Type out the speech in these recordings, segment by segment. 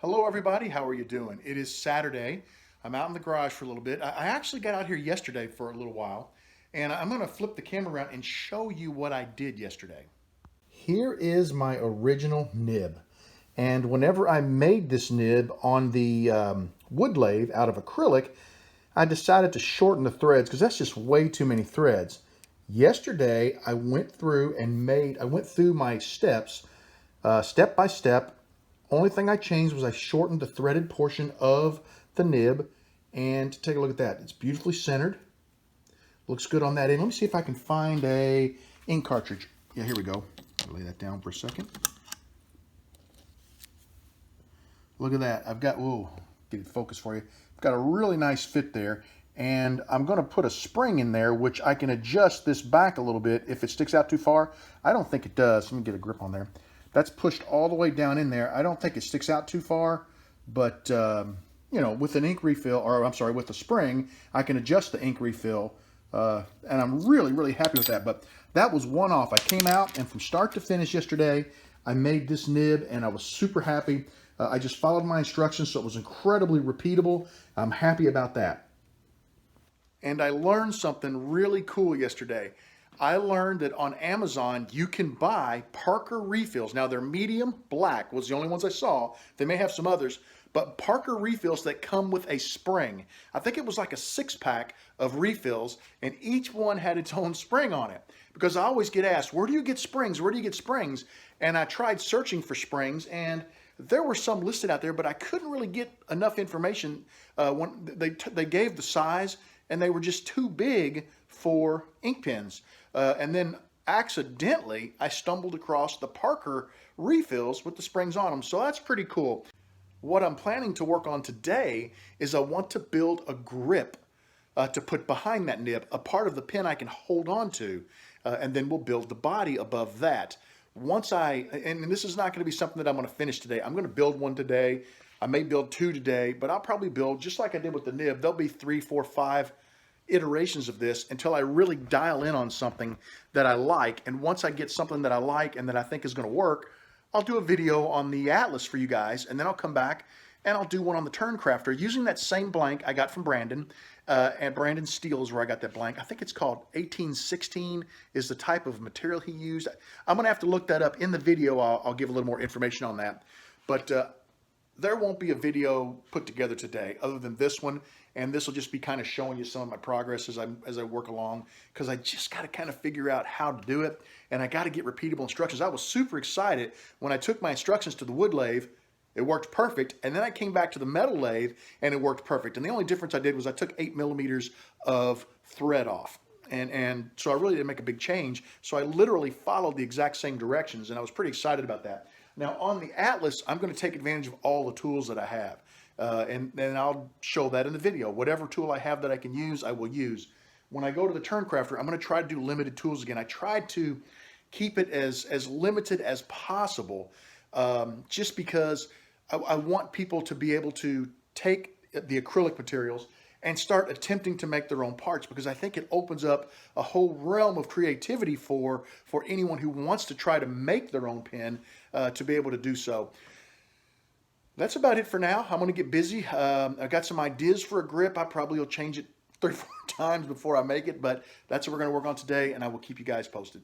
Hello everybody, how are you doing? It is Saturday. I'm out in the garage for a little bit. I actually got out here yesterday for a little while, and I'm going to flip the camera around and show you what I did yesterday. Here is my original nib. And whenever I made this nib on the wood lathe out of acrylic, I decided to shorten the threads because that's just way too many threads. Yesterday, I went through my steps, step by step. Only thing I changed was I shortened the threaded portion of the nib, and take a look at that. It's beautifully centered. Looks good on that end. Let me see if I can find a ink cartridge. Yeah, here we go. I'll lay that down for a second. Look at that. I've got, whoa, get it focused for you. I've got a really nice fit there, and I'm going to put a spring in there, which I can adjust this back a little bit if it sticks out too far. I don't think it does. Let me get a grip on there. That's pushed all the way down in there. I don't think it sticks out too far, but you know, with an ink refill, or I'm sorry, with a spring, I can adjust the ink refill, and I'm really, really happy with that. But that was one off. I came out, and from start to finish yesterday, I made this nib, and I was super happy. I just followed my instructions, so it was incredibly repeatable. I'm happy about that. And I learned something really cool yesterday. I learned that on Amazon, you can buy Parker refills. Now, they're medium black, was the only ones I saw. They may have some others, but Parker refills that come with a spring. I think it was like a 6-pack of refills, and each one had its own spring on it. Because I always get asked, where do you get springs? Where do you get springs? And I tried searching for springs, and there were some listed out there, but I couldn't really get enough information. When they gave the size, and they were just too big for ink pens. And then accidentally, I stumbled across the Parker refills with the springs on them. So that's pretty cool. What I'm planning to work on today is I want to build a grip to put behind that nib, a part of the pen I can hold on to, and then we'll build the body above that. And this is not going to be something that I'm going to finish today. I'm going to build one today. I may build two today, but I'll probably build, just like I did with the nib, there'll be 3, 4, 5 iterations of this until I really dial in on something that I like. And once I get something that I like and that I think is going to work, I'll do a video on the Atlas for you guys, and then I'll come back and I'll do one on the Turncrafter using that same blank I got from Brandon. And Brandon Steele is where I got that blank. I think it's called 1816 is the type of material he used. I'm going to have to look that up. In the video, I'll give a little more information on that. But there won't be a video put together today other than this one, and this will just be kind of showing you some of my progress as I work along, because I just got to kind of figure out how to do it, and I got to get repeatable instructions. I was super excited when I took my instructions to the wood lathe. It worked perfect, and then I came back to the metal lathe, and it worked perfect. And the only difference I did was I took 8 millimeters of thread off. And so I really didn't make a big change. So I literally followed the exact same directions, and I was pretty excited about that. Now on the Atlas, I'm going to take advantage of all the tools that I have. And I'll show that in the video. Whatever tool I have that I can use, I will use. When I go to the Turncrafter, I'm going to try to do limited tools again. I tried to keep it as limited as possible, just because I want people to be able to take the acrylic materials and start attempting to make their own parts, because I think it opens up a whole realm of creativity for anyone who wants to try to make their own pen to be able to do so. That's about it for now. I'm going to get busy. I've got some ideas for a grip. I probably will change it 3 or 4 times before I make it, but that's what we're going to work on today, and I will keep you guys posted.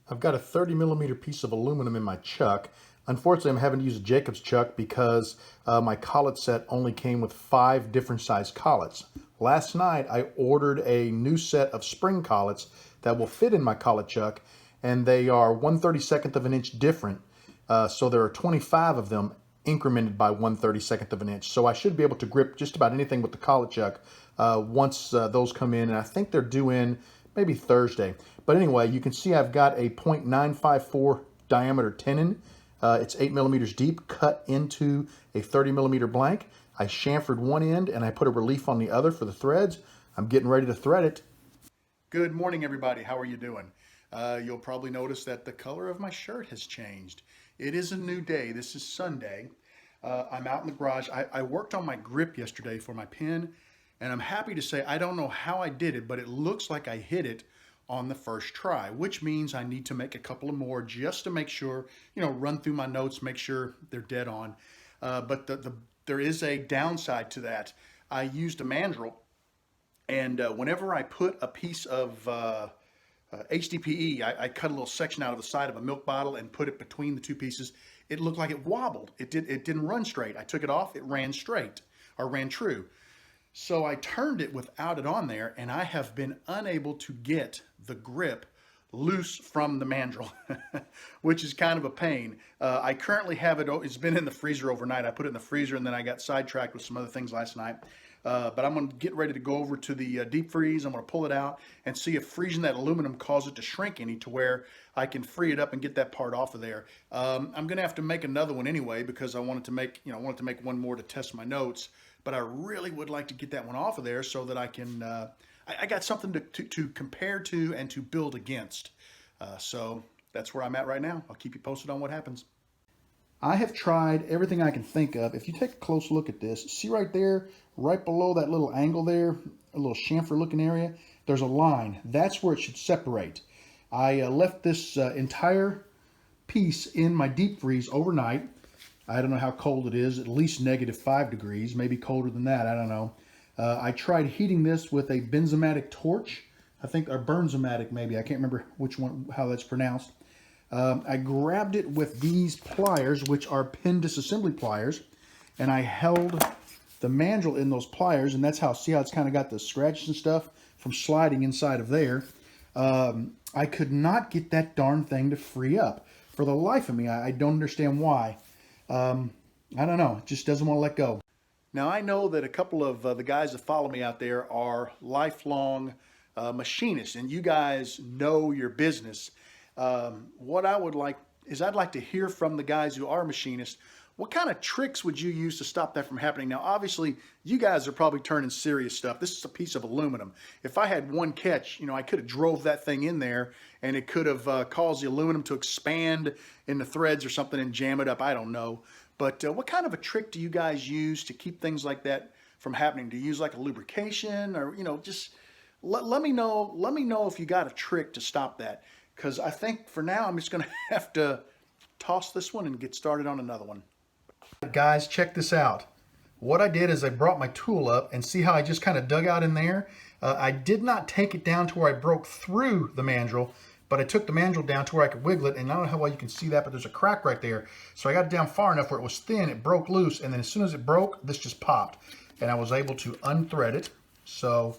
I've got a 30 millimeter piece of aluminum in my chuck. Unfortunately, I'm having to use a Jacob's chuck because my collet set only came with 5 different size collets. Last night, I ordered a new set of spring collets that will fit in my collet chuck, and they are 1/32 of an inch different. So there are 25 of them incremented by 1/32 of an inch. So I should be able to grip just about anything with the collet chuck once those come in, and I think they're due in maybe Thursday. But anyway, you can see I've got a .954 diameter tenon. It's 8 millimeters deep, cut into a 30 millimeter blank. I chamfered one end and I put a relief on the other for the threads. I'm getting ready to thread it. Good morning, everybody. How are you doing? You'll probably notice that the color of my shirt has changed. It is a new day. This is Sunday. I'm out in the garage. I worked on my grip yesterday for my pen, and I'm happy to say I don't know how I did it, but it looks like I hit it on the first try, which means I need to make a couple of more just to make sure, run through my notes, make sure they're dead on. But there is a downside to that. I used a mandrel, and whenever I put a piece of HDPE, I cut a little section out of the side of a milk bottle and put it between the two pieces. It looked like it wobbled. It didn't run straight. I took it off, it ran straight, or ran true. So I turned it without it on there, and I have been unable to get the grip loose from the mandrel, which is kind of a pain. I currently have it, it's been in the freezer overnight. I put it in the freezer, and then I got sidetracked with some other things last night. But I'm going to get ready to go over to the deep freeze. I'm going to pull it out and see if freezing that aluminum caused it to shrink any to where I can free it up and get that part off of there. I'm going to have to make another one anyway because I wanted to make, I wanted to make one more to test my notes. But I really would like to get that one off of there so that I can, I got something to compare to and to build against. So that's where I'm at right now. I'll keep you posted on what happens. I have tried everything I can think of. If you take a close look at this, see right there, right below that little angle there, a little chamfer looking area, there's a line. That's where it should separate. I left this entire piece in my deep freeze overnight. I don't know how cold it is, at least -5 degrees, maybe colder than that, I don't know. I tried heating this with a benzomatic torch, I think, or burnzomatic maybe, I can't remember which one, how that's pronounced. I grabbed it with these pliers, which are pin disassembly pliers, and I held the mandrel in those pliers, and that's how, see how it's kind of got the scratches and stuff from sliding inside of there. I could not get that darn thing to free up. For the life of me, I don't understand why. I don't know, it just doesn't want to let go. Now I know that a couple of the guys that follow me out there are lifelong machinists, and you guys know your business. What I would like is I'd like to hear from the guys who are machinists. What kind of tricks would you use to stop that from happening? Now, obviously, you guys are probably turning serious stuff. This is a piece of aluminum. If I had one catch, I could have drove that thing in there, and it could have caused the aluminum to expand in the threads or something and jam it up. I don't know. But what kind of a trick do you guys use to keep things like that from happening? Do you use like a lubrication, or just let me know. Let me know if you got a trick to stop that. Because I think for now I'm just going to have to toss this one and get started on another one. Guys, check this out. What I did is I brought my tool up, and see how I just kind of dug out in there? I did not take it down to where I broke through the mandrel, but I took the mandrel down to where I could wiggle it, and I don't know how well you can see that, but there's a crack right there. So I got it down far enough where it was thin, it broke loose, and then as soon as it broke, this just popped. And I was able to unthread it. So,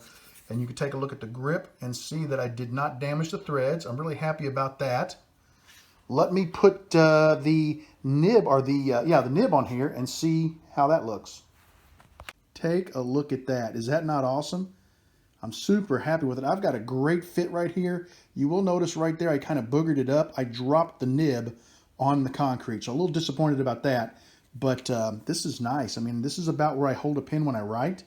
and you can take a look at the grip and see that I did not damage the threads. I'm really happy about that. Let me put the nib, or the nib on here and see how that looks. Take a look at that. Is that not awesome? I'm super happy with it. I've got a great fit right here. You will notice right there I kind of boogered it up. I dropped the nib on the concrete, so a little disappointed about that. But this is nice. I mean, this is about where I hold a pen when I write.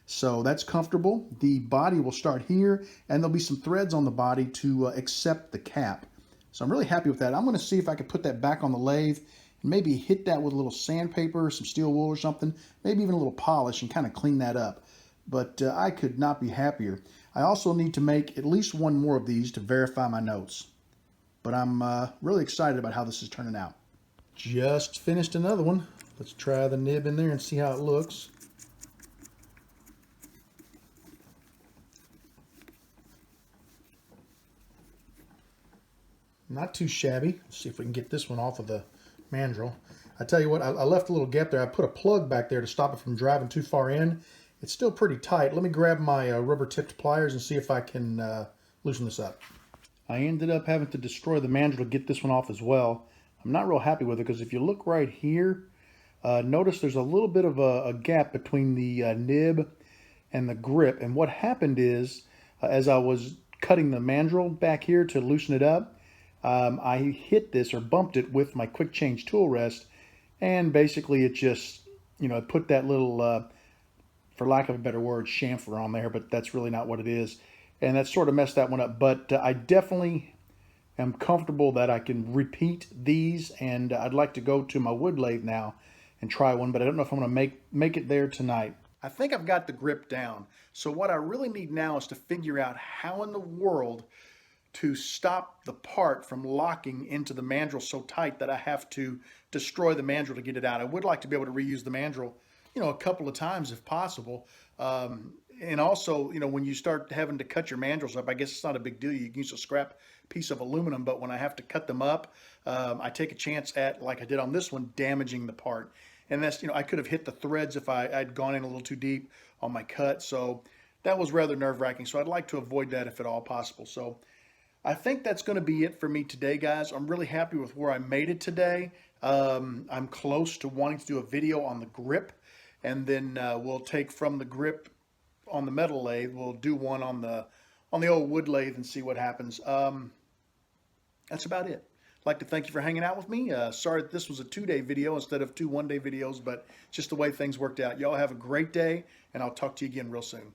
So that's comfortable. The body will start here, and there'll be some threads on the body to accept the cap. So I'm really happy with that. I'm going to see if I can put that back on the lathe and maybe hit that with a little sandpaper, some steel wool or something, maybe even a little polish, and kind of clean that up. But I could not be happier. I also need to make at least one more of these to verify my notes. But I'm really excited about how this is turning out. Just finished another one. Let's try the nib in there and see how it looks. Not too shabby. Let's see if we can get this one off of the mandrel. I tell you what, I left a little gap there. I put a plug back there to stop it from driving too far in. It's still pretty tight. Let me grab my rubber tipped pliers and see if I can loosen this up. I ended up having to destroy the mandrel to get this one off as well. I'm not real happy with it because if you look right here, notice there's a little bit of a gap between the nib and the grip. And what happened is, as I was cutting the mandrel back here to loosen it up, I hit this or bumped it with my quick change tool rest, and basically it just, it put that little, for lack of a better word, chamfer on there, but that's really not what it is. And that sort of messed that one up. But I definitely am comfortable that I can repeat these, and I'd like to go to my wood lathe now and try one, but I don't know if I'm going to make it there tonight. I think I've got the grip down. So what I really need now is to figure out how in the world to stop the part from locking into the mandrel so tight that I have to destroy the mandrel to get it out. I would like to be able to reuse the mandrel, you know, a couple of times if possible. And also, you know, when you start having to cut your mandrels up, I guess it's not a big deal. You can use a scrap piece of aluminum, but when I have to cut them up, I take a chance at, like I did on this one, damaging the part. And that's, you know, I could have hit the threads if I'd gone in a little too deep on my cut. So that was rather nerve-wracking. So I'd like to avoid that if at all possible. So I think that's going to be it for me today, guys. I'm really happy with where I made it today. I'm close to wanting to do a video on the grip, and then we'll take from the grip on the metal lathe. We'll do one on the old wood lathe and see what happens. That's about it. I'd like to thank you for hanging out with me. Sorry that this was a 2-day video instead of 2 one-day videos, but just the way things worked out. Y'all have a great day, and I'll talk to you again real soon.